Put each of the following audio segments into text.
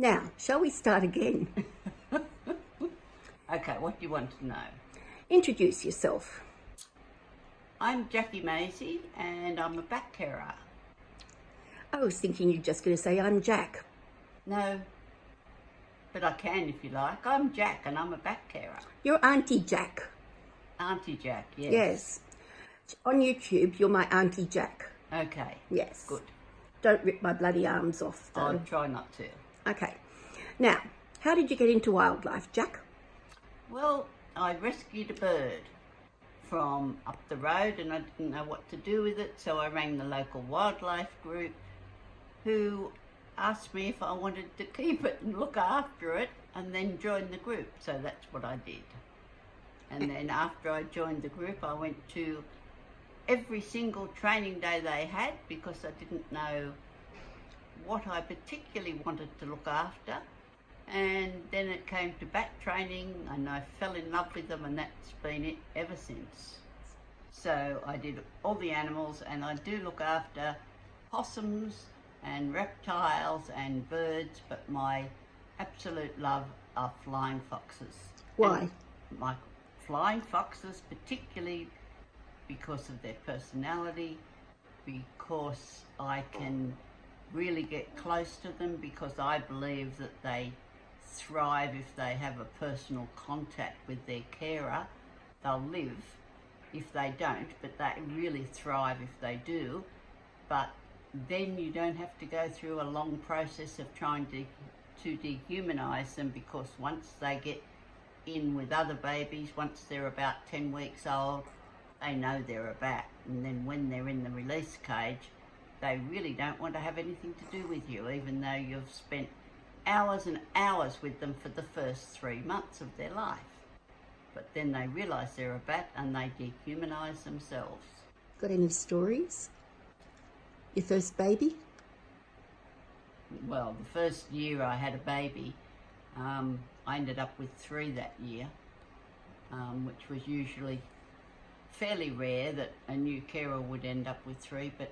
Now, shall we start again? Okay, what do you want to know? Introduce yourself. I'm Jackie Maisie and I'm a bat carer. I was thinking you're just going to say, I'm Jack. No, but I can if you like. I'm Jack and I'm a bat carer. You're Auntie Jack. Auntie Jack, yes. Yes. On YouTube, you're my Auntie Jack. Okay. Yes. Good. Don't rip my bloody arms off, though. I'll try not to. Okay. Now, how did you get into wildlife, Jack? Well, I rescued a bird from up the road and I didn't know what to do with it, so I rang the local wildlife group who asked me if I wanted to keep it and look after it and then join the group. So that's what I did. And then after I joined the group, I went to every single training day they had because I didn't know what I particularly wanted to look after. And then it came to bat training and I fell in love with them, and that's been it ever since. So I did all the animals, and I do look after possums and reptiles and birds, but my absolute love are flying foxes. Why? And my flying foxes, particularly because of their personality, because I can really get close to them, because I believe that they thrive if they have a personal contact with their carer. They'll live if they don't, but they really thrive if they do. But then you don't have to go through a long process of trying to dehumanise them, because once they get in with other babies, once they're about 10 weeks old, they know they're a bat. And then when they're in the release cage, they really don't want to have anything to do with you, even though you've spent hours and hours with them for the first 3 months of their life. But then they realise they're a bat and they dehumanise themselves. Got any stories? Your first baby? Well, the first year I had a baby, I ended up with 3 that year, which was usually fairly rare that a new carer would end up with 3, but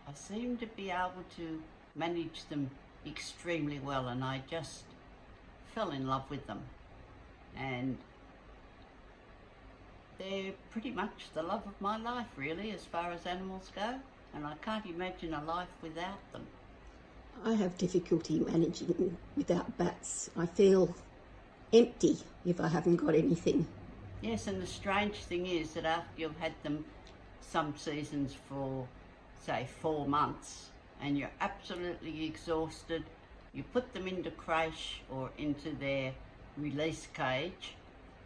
I seemed to be able to manage them extremely well, and I just fell in love with them. And they're pretty much the love of my life, really, as far as animals go, and I can't imagine a life without them. I have difficulty managing without bats. I feel empty if I haven't got anything. Yes, and the strange thing is that after you've had them some seasons for, say, 4 months, and you're absolutely exhausted, you put them into creche or into their release cage,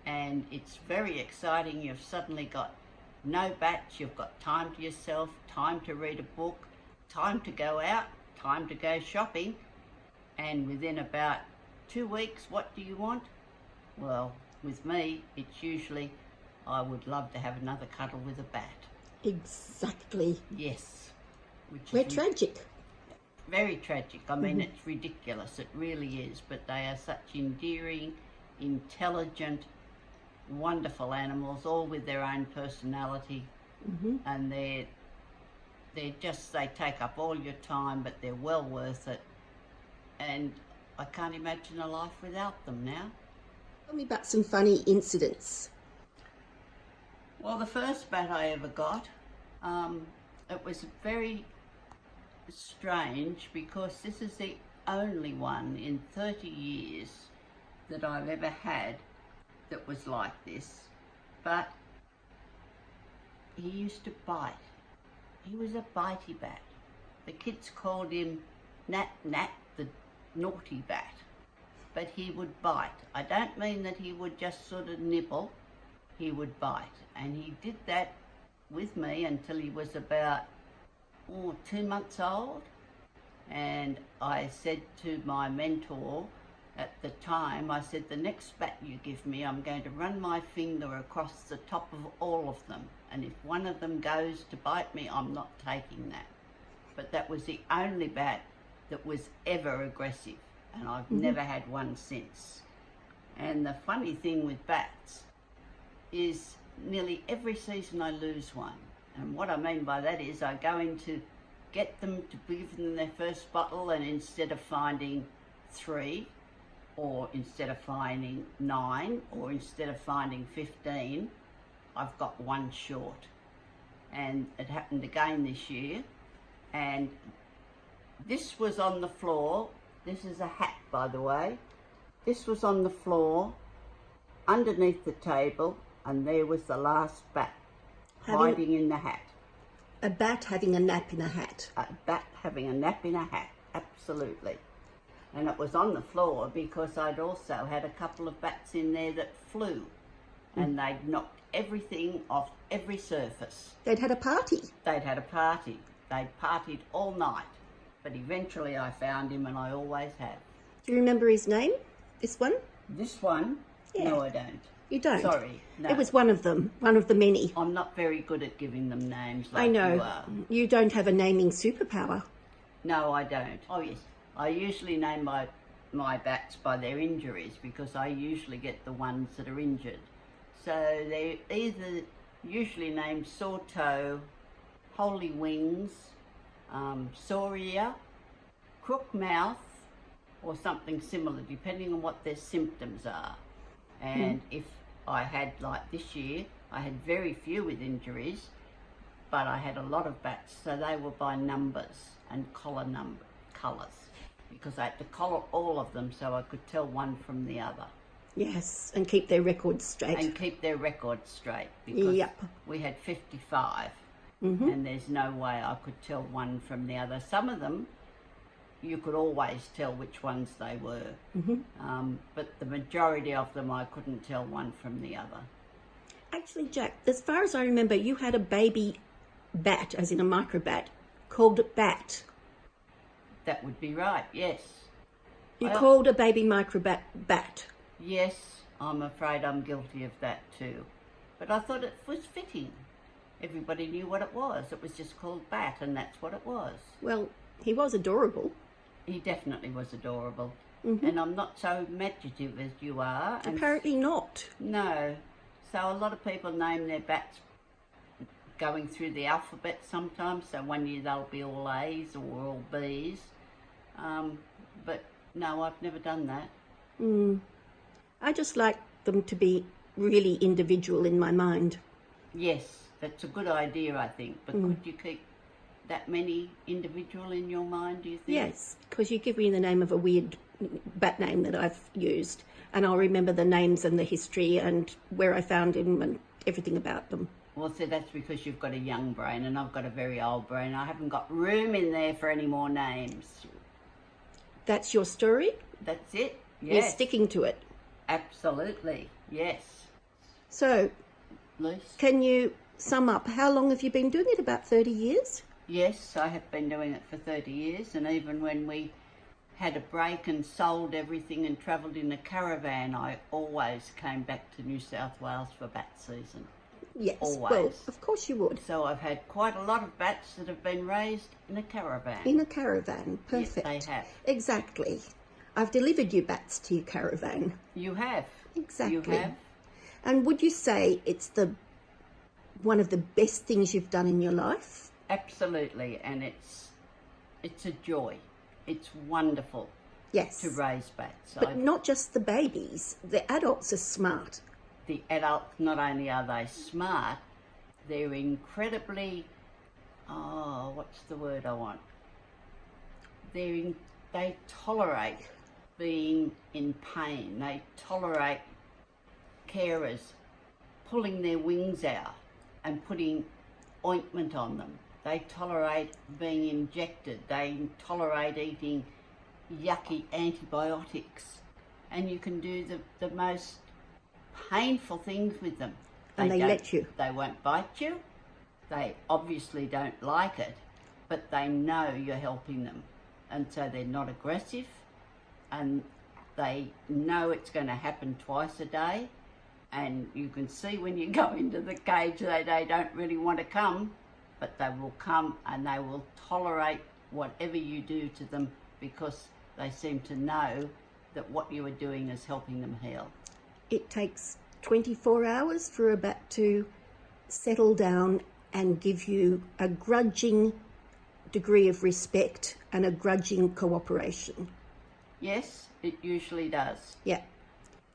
and it's very exciting. You've suddenly got no bats, you've got time to yourself, time to read a book, time to go out, time to go shopping, and within about 2 weeks, what do you want? Well, with me, it's usually, I would love to have another cuddle with a bat. Exactly. Yes. We're tragic. Very tragic. I mean, it's ridiculous. It really is. But they are such endearing, intelligent, wonderful animals, all with their own personality. And they're just, they take up all your time, but they're well worth it. And I can't imagine a life without them now. Tell me about some funny incidents. Well, the first bat I ever got, it was very strange, because this is the only one in 30 years that I've ever had that was like this. But he used to bite. He was a bitey bat. The kids called him Nat Nat, the naughty bat. But he would bite. I don't mean that he would just sort of nibble. He would bite. And he did that with me until he was about 2 months old. And I said to my mentor at the time, I said, the next bat you give me, I'm going to run my finger across the top of all of them. And if one of them goes to bite me, I'm not taking that. But that was the only bat that was ever aggressive. And I've never had one since. And the funny thing with bats is nearly every season I lose one. And what I mean by that is I go in to get them to give them their first bottle, and instead of finding 3, or instead of finding 9, or instead of finding 15, I've got 1 short. And it happened again this year, and this was on the floor. This is a hat, by the way. This was on the floor underneath the table, and there was the last bat hiding in the hat. A bat having a nap in a hat. A bat having a nap in a hat, absolutely. And it was on the floor because I'd also had a couple of bats in there that flew, and they'd knocked everything off every surface. They'd had a party. They'd had a party. They'd partied all night, but eventually I found him, and I always have. Do you remember his name, this one? This one? Yeah. No, I don't. You don't? Sorry, no. It was one of them, one of the many. I'm not very good at giving them names like I know. you are. You don't have a naming superpower. No, I don't. Oh, yes. I usually name my bats by their injuries because I usually get the ones that are injured. So they're either usually named sore toe, holy wings, sore ear, crook mouth, or something similar, depending on what their symptoms are. And if I had, like this year, I had very few with injuries, but I had a lot of bats, so they were by numbers and colours, because I had to collar all of them so I could tell one from the other. Yes, and keep their records straight. And keep their records straight, because we had 55, and there's no way I could tell one from the other. Some of them, you could always tell which ones they were, but the majority of them I couldn't tell one from the other. Actually, Jack, as far as I remember, you had a baby bat, as in a microbat, called Bat. That would be right, yes. You called a baby microbat Bat. Yes, I'm afraid I'm guilty of that too. But I thought it was fitting. Everybody knew what it was. It was just called Bat, and that's what it was. Well, he was adorable. He definitely was adorable. And I'm not so imaginative as you are. And apparently not. No. So a lot of people name their bats going through the alphabet sometimes. So one year they'll be all A's or all B's. But no, I've never done that. I just like them to be really individual in my mind. Yes, that's a good idea, I think. But could you keep that many individual in your mind, do you think? Yes, because you give me the name of a weird bat name that I've used, and I'll remember the names and the history and where I found him and everything about them. Well, see, that's because you've got a young brain and I've got a very old brain. I haven't got room in there for any more names. That's your story? That's it, yes. You're sticking to it? Absolutely, yes. So, Luce? Can you sum up, how long have you been doing it? About 30 years? Yes, I have been doing it for 30 years, and even when we had a break and sold everything and travelled in a caravan, I always came back to New South Wales for bat season. Yes, always. Well, of course you would. So I've had quite a lot of bats that have been raised in a caravan. In a caravan, perfect. Yes, they have. Exactly. I've delivered you bats to your caravan. You have. Exactly. You have. And would you say it's one of the best things you've done in your life? Absolutely, and it's a joy. It's wonderful. Yes. To raise bats. But not just the babies. The adults are smart. The adults, not only are they smart, they're incredibly, what's the word I want? They tolerate being in pain. They tolerate carers pulling their wings out and putting ointment on them. They tolerate being injected. They tolerate eating yucky antibiotics. And you can do the most painful things with them. And they let you. They won't bite you. They obviously don't like it, but they know you're helping them. And so they're not aggressive, and they know it's going to happen twice a day. And you can see when you go into the cage, they don't really want to come, but they will come and they will tolerate whatever you do to them because they seem to know that what you are doing is helping them heal. It takes 24 hours for a bat to settle down and give you a grudging degree of respect and a grudging cooperation. Yes, it usually does. Yeah.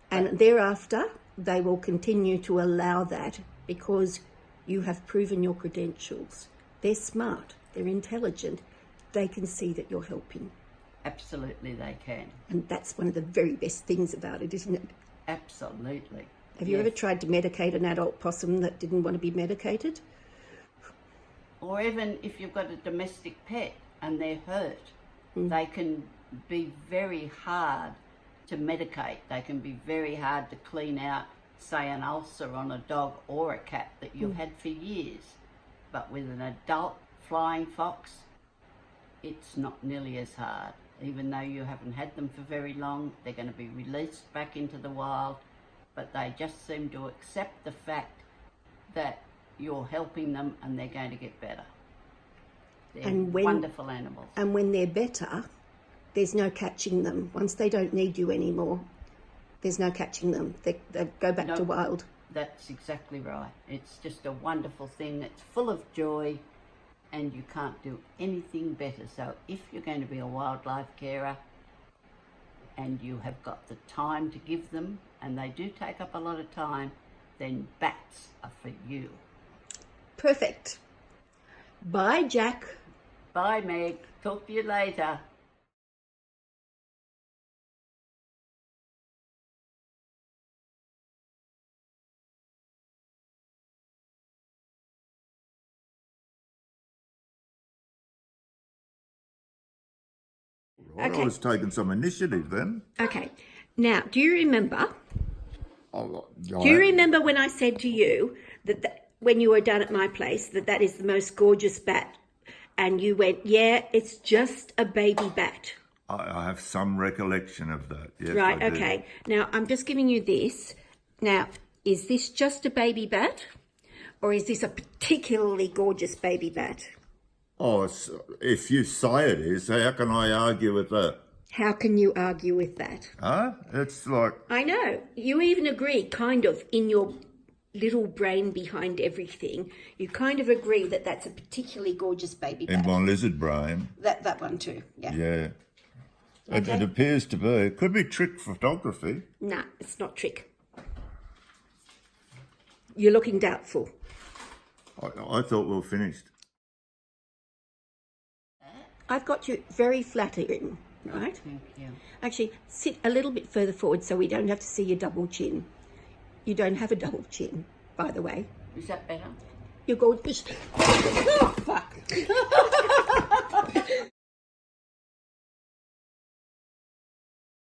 And thereafter, they will continue to allow that because you have proven your credentials. They're smart, they're intelligent, they can see that you're helping. Absolutely they can. And that's one of the very best things about it, isn't it? Absolutely. Have you ever tried to medicate an adult possum that didn't want to be medicated? Or even if you've got a domestic pet and they're hurt, they can be very hard to medicate. They can be very hard to clean out, say, an ulcer on a dog or a cat that you've had for years. But with an adult flying fox, it's not nearly as hard. Even though you haven't had them for very long, they're going to be released back into the wild, but they just seem to accept the fact that you're helping them and they're going to get better. They're wonderful animals. And when they're better, there's no catching them. Once they don't need you anymore, there's no catching them. They go back to wild. That's exactly right. It's just a wonderful thing. It's full of joy and you can't do anything better. So if you're going to be a wildlife carer and you have got the time to give them, and they do take up a lot of time, then bats are for you. Perfect. Bye, Jack. Bye, Meg. Talk to you later. Right, I was taking some initiative then. Okay. Now, do you remember? Oh, Do you remember when I said to you that when you were down at my place that is the most gorgeous bat, and you went, "Yeah, it's just a baby bat." I have some recollection of that. Yes, Right. I do. Okay. Now I'm just giving you this. Now, is this just a baby bat, or is this a particularly gorgeous baby bat? Oh, if you say it is, how can I argue with that? How can you argue with that? Huh? It's like, I know. You even agree, kind of, in your little brain behind everything. You kind of agree that that's a particularly gorgeous baby in bat. my lizard brain. That one too. Yeah. Yeah. Okay. It appears to be. It could be trick photography. Nah, it's not trick. You're looking doubtful. I thought we were finished. I've got you very flattering, right? Thank you. Actually, sit a little bit further forward so we don't have to see your double chin. You don't have a double chin, by the way. Is that better? You're gorgeous. Oh, fuck.